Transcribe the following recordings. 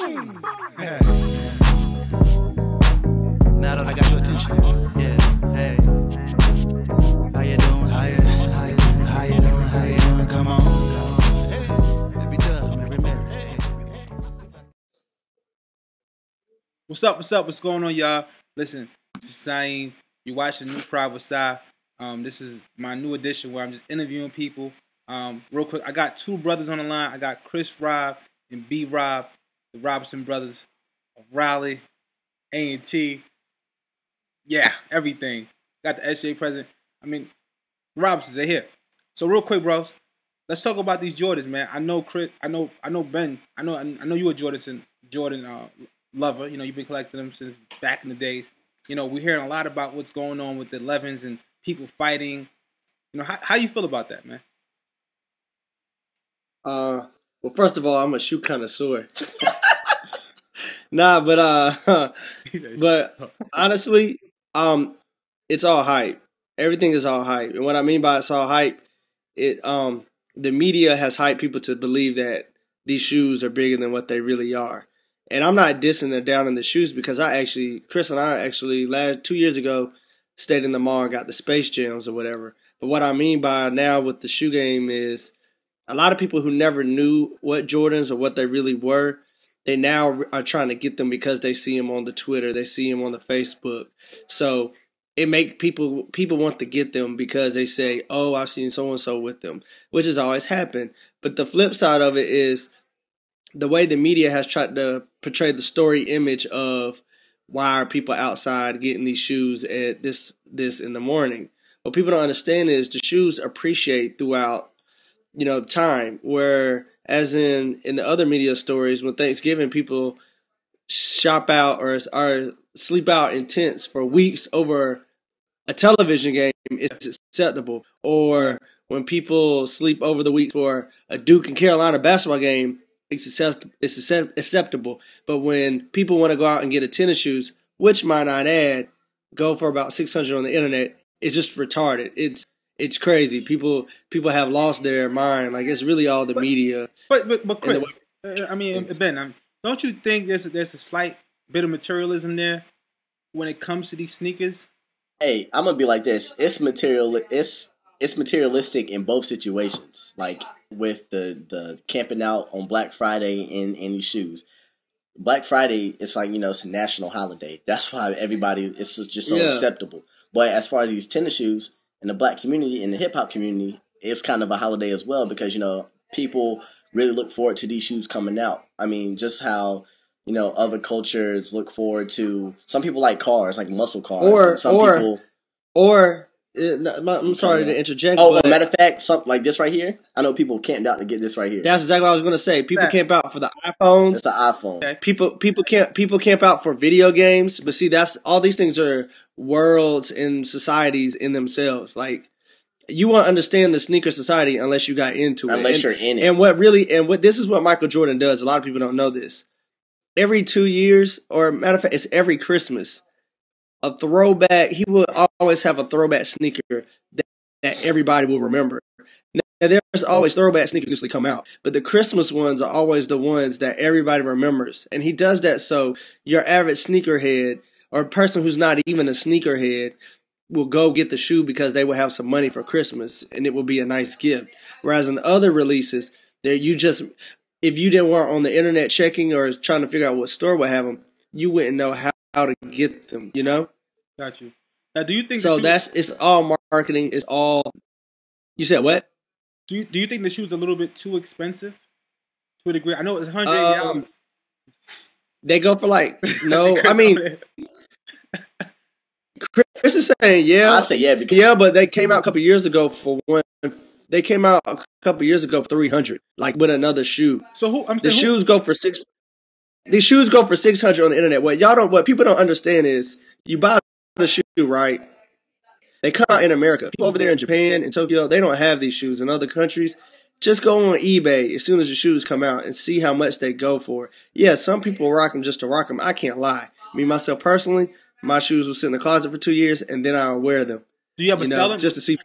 Yeah. Now that I got your attention. Yeah. Hey. How you doing? How you doing? How you doing? Come on. Hey. Baby dub, baby Mary. What's up? What's going on, y'all? Listen, this is Syene. You're watching the new Pride Wit Sy. This is my new edition where I'm just interviewing people. Real quick, I got two brothers on the line. I got Chris Rob and B Rob, the Robinson brothers of Raleigh, A&T. Yeah, everything. Got the SJ present. I mean, the Robinsons, they're here. So real quick, bros, let's talk about these Jordans, man. I know Chris. I know Ben. I know you a Jordan lover. You know, you've been collecting them since back in the days. You know, we're hearing a lot about what's going on with the 11s and people fighting. You know, how you feel about that, man? Well, first of all, I'm a shoe connoisseur. Nah, but honestly, it's all hype. Everything is all hype, and what I mean by it's all hype, the media has hyped people to believe that these shoes are bigger than what they really are. And I'm not dissing or down in the shoes because Chris and I actually 2 years ago stayed in the mall and got the Space Jams or whatever. But what I mean by now with the shoe game is a lot of people who never knew what Jordans or what they really were, they now are trying to get them because they see them on the Twitter, they see them on the Facebook. So it make people want to get them because they say, oh, I've seen so-and-so with them, which has always happened. But the flip side of it is the way the media has tried to portray the story image of why are people outside getting these shoes at this in the morning. What people don't understand is the shoes appreciate throughout, time. Where as in the other media stories, when Thanksgiving people shop out or sleep out in tents for weeks over a television game, it's acceptable. Or when people sleep over the week for a Duke and Carolina basketball game, it's acceptable. But when people want to go out and get a tennis shoes, which might not add, go for about $600 on the internet, it's just retarded. It's crazy. People have lost their mind. Like, it's really all the media. But Chris, Ben, don't you think there's a slight bit of materialism there when it comes to these sneakers? Hey, I'm gonna be like this. It's materialistic in both situations. Like with the camping out on Black Friday in these shoes. Black Friday, it's like, it's a national holiday. That's why it's just so acceptable. But as far as these tennis shoes in the black community, in the hip hop community, it's kind of a holiday as well because, people really look forward to these shoes coming out. I mean, just how, other cultures look forward to, some people like cars, like muscle cars. I'm sorry to interject. Oh, matter of fact, something like this right here. I know people camped out to get this right here. That's exactly what I was going to say. People camp out for the iPhones. It's the iPhone. Okay. People camp out for video games. But see, all these things are worlds and societies in themselves. Like, you won't understand the sneaker society unless you got into it. Unless you're in it. And this is what Michael Jordan does. A lot of people don't know this. Every 2 years, or matter of fact, it's every Christmas, a throwback. He will always have a throwback sneaker that everybody will remember. Now, there's always throwback sneakers usually come out, but the Christmas ones are always the ones that everybody remembers. And he does that so your average sneakerhead or a person who's not even a sneakerhead will go get the shoe because they will have some money for Christmas and it will be a nice gift. Whereas in other releases, if you didn't want on the internet checking or trying to figure out what store would have them, you wouldn't know how to get them, Got you. Now, do you think so? It's all marketing. It's all. You said what? Do you think the shoe's a little bit too expensive to a degree? I know it's $180. They go for no. I mean, Chris is saying I say yeah because but they came out a couple years ago for one. They came out a couple years ago for $300, like with another shoe. So shoes go for $600. These shoes go for $600 on the internet. What people don't understand is you buy the shoe, right? They come out in America. People over there in Japan and Tokyo, they don't have these shoes. In other countries, just go on eBay as soon as the shoes come out and see how much they go for. Yeah, some people rock them just to rock them. I can't lie. Me, myself, personally, my shoes will sit in the closet for 2 years and then I'll wear them. Do you ever sell them? Just to see.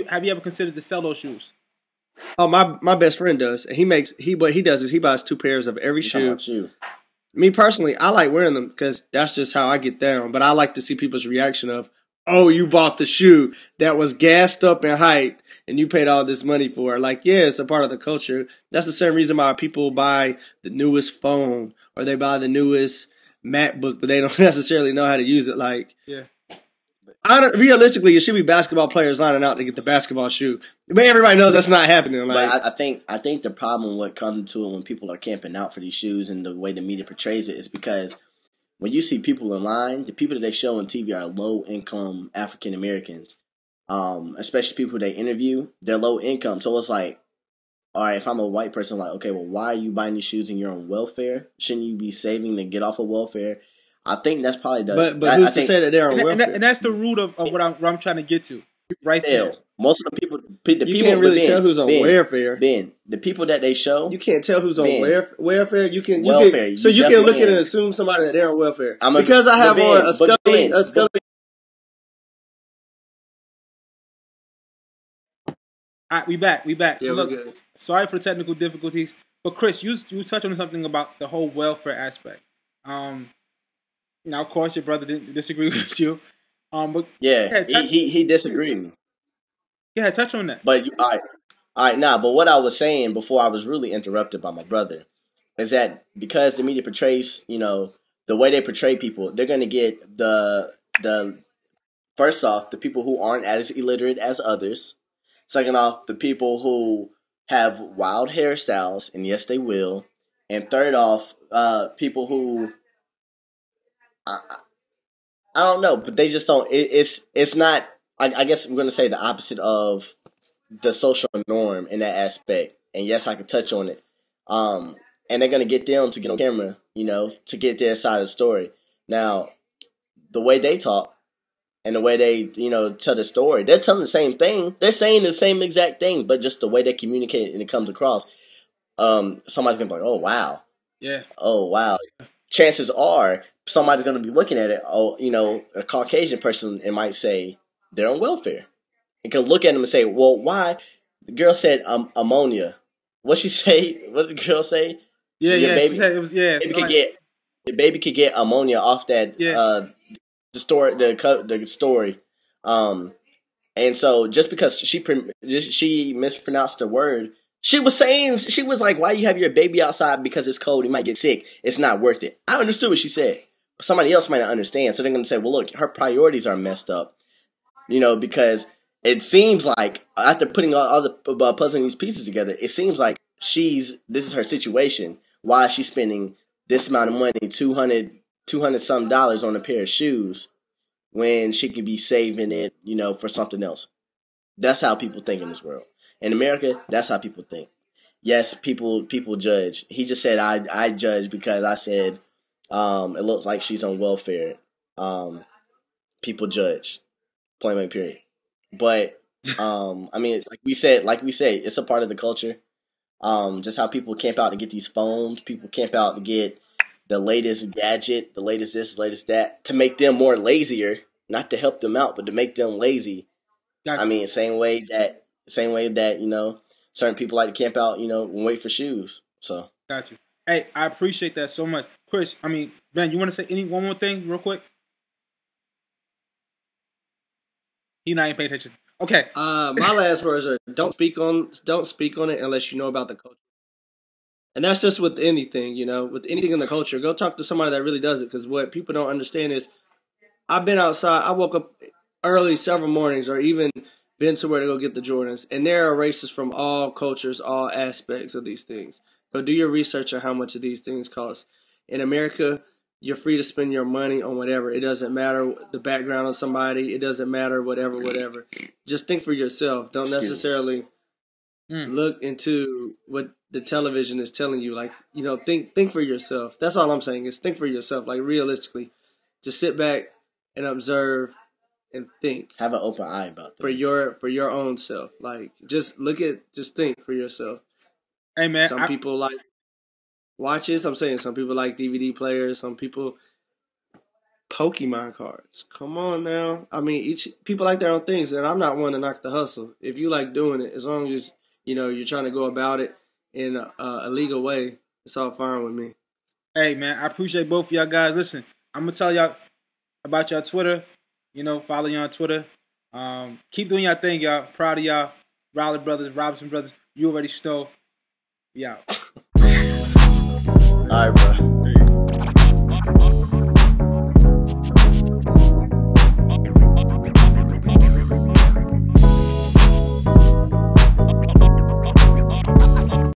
Have you ever considered to sell those shoes? Oh, my best friend does. And what he does is he buys 2 pairs of every shoe. Me personally, I like wearing them because that's just how I get down. But I like to see people's reaction of, oh, you bought the shoe that was gassed up and hyped and you paid all this money for it. Like, yeah, it's a part of the culture. That's the same reason why people buy the newest phone or they buy the newest MacBook, but they don't necessarily know how to use it. Like, Yeah. Realistically, it should be basketball players lining out to get the basketball shoe. But everybody knows that's not happening. Like, But I think the problem what comes to it when people are camping out for these shoes and the way the media portrays it is because when you see people in line, the people that they show on TV are low income African Americans, especially people they interview. They're low income, so it's like, all right, if I'm a white person, like, okay, well, why are you buying these shoes and you're on welfare? Shouldn't you be saving to get off of welfare? I think that's probably the. but who's to say that they're on welfare? And that's the root of what I'm trying to get to, right there. Most of the people, you can't really tell who's on welfare. Ben, the people that they show, you can't tell who's on welfare. You can welfare. So you can look at it and assume somebody that they're on welfare. Because I have on a Scully. All right, we back. Yeah, So look, sorry for the technical difficulties, but Chris, you touched on something about the whole welfare aspect. Now, of course, your brother didn't disagree with you. But he disagreed. Yeah, touch on that. But all right, but what I was saying before I was really interrupted by my brother is that because the media portrays, the way they portray people, they're going to get the first off, the people who aren't as illiterate as others. Second off, the people who have wild hairstyles, and yes, they will. And third off, people who I don't know, but they just don't. It's not. I guess I'm going to say the opposite of the social norm in that aspect. And yes, I could touch on it. And they're going to get them to get on camera, to get their side of the story. Now, the way they talk and the way they, tell the story, they're telling the same thing. They're saying the same exact thing, but just the way they communicate and it comes across, somebody's going to be like, oh, wow. Yeah. Oh, wow. Chances are somebody's going to be looking at it. Oh, a Caucasian person, it might say they're on welfare. You can look at them and say, well, why? The girl said ammonia. What she say? What did the girl say? Yeah, baby, she said it was, yeah. The baby could get ammonia off that, the story. And so just because she mispronounced the word, she was like, why you have your baby outside because it's cold, he might get sick. It's not worth it. I understood what she said. Somebody else might not understand. So they're going to say, well, look, her priorities are messed up. Because it seems like after putting all the puzzling these pieces together, it seems like this is her situation. Why is she spending this amount of money, $200 some dollars on a pair of shoes when she could be saving it, for something else? That's how people think in this world. In America, that's how people think. Yes, people judge. He just said I judge because I said it looks like she's on welfare. People judge. Point blank period. But I mean, like we said, it's a part of the culture. Just how people camp out to get these phones, people camp out to get the latest gadget, the latest this, the latest that, to make them more lazier, not to help them out, but to make them lazy. Gotcha. I mean, same way that certain people like to camp out, and wait for shoes. So. Got you. Hey, I appreciate that so much, Chris. I mean, Ben, you want to say one more thing real quick? He not even paying attention. Okay. My last words are don't speak on it unless you know about the culture. And that's just with anything, with anything in the culture. Go talk to somebody that really does it, because what people don't understand is I've been outside. I woke up early several mornings, or even been somewhere to go get the Jordans, and there are races from all cultures, all aspects of these things. So do your research on how much of these things cost. In America, you're free to spend your money on whatever. It doesn't matter the background of somebody. It doesn't matter whatever. Just think for yourself. Don't necessarily look into what the television is telling you. Like, think for yourself. That's all I'm saying is think for yourself. Like, realistically, just sit back and observe and think. Have an open eye about that. For your own self. Like, just think for yourself. Hey, man. Some people like watches. I'm saying some people like DVD players. Some people Pokemon cards. Come on now. I mean, people like their own things, and I'm not one to knock the hustle. If you like doing it, as long as you're trying to go about it in a legal way, it's all fine with me. Hey, man, I appreciate both of y'all guys. Listen, I'm going to tell y'all about y'all Twitter. You know, follow you on Twitter. Keep doing y'all thing, y'all. Proud of y'all. Raleigh Brothers, Robinson Brothers. You already know. We out. All right, bro.